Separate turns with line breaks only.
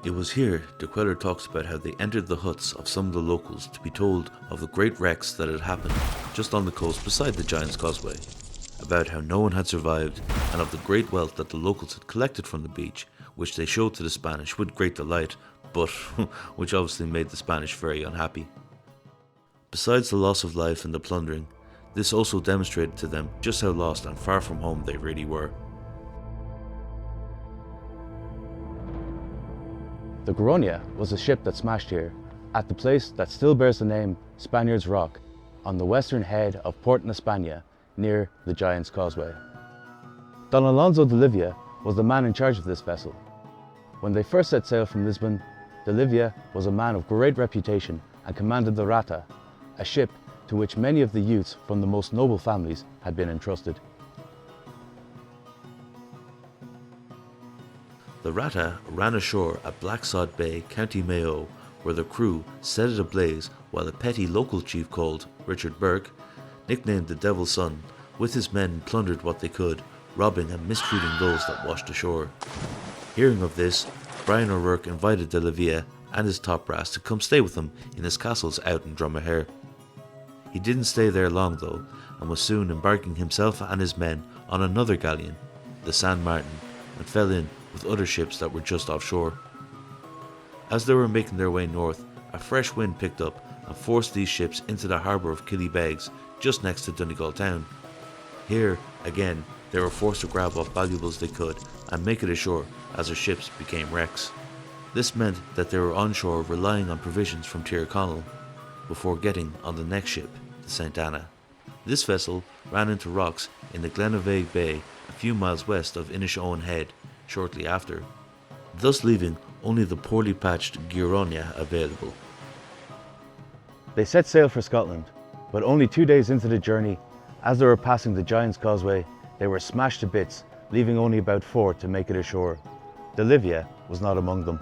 It was here de Queller talks about how they entered the huts of some of the locals to be told of the great wrecks that had happened just on the coast beside the Giant's Causeway, about how no one had survived, and of the great wealth that the locals had collected from the beach, which they showed to the Spanish with great delight, but which obviously made the Spanish very unhappy. Besides the loss of life and the plundering, this also demonstrated to them just how lost and far from home they really were.
The Goronia was a ship that smashed here, at the place that still bears the name Spaniard's Rock, on the western head of Port España, near the Giant's Causeway. Don Alonso de Leyva was the man in charge of this vessel. When they first set sail from Lisbon, de Leyva was a man of great reputation and commanded the Rata, a ship to which many of the youths from the most noble families had been entrusted.
The Rata ran ashore at Blacksod Bay, County Mayo, where the crew set it ablaze while a petty local chief called Richard Burke, nicknamed the Devil's Son, with his men plundered what they could, robbing and mistreating those that washed ashore. Hearing of this, Brian O'Rourke invited de Leyva and his top brass to come stay with him in his castles out in Dromahair. He didn't stay there long though, and was soon embarking himself and his men on another galleon, the San Martin, and fell in with other ships that were just offshore. As they were making their way north, a fresh wind picked up and forced these ships into the harbour of Killybegs, just next to Donegal town. Here, again, they were forced to grab what valuables they could and make it ashore as their ships became wrecks. This meant that they were onshore relying on provisions from Tyrconnell before getting on the next ship, the St. Anna. This vessel ran into rocks in the Glenaveg Bay a few miles west of Inishowen Head shortly after, thus leaving only the poorly patched Goronia available.
They set sail for Scotland, but only 2 days into the journey, as they were passing the Giant's Causeway, they were smashed to bits, leaving only about 4 to make it ashore. De Leyva was not among them.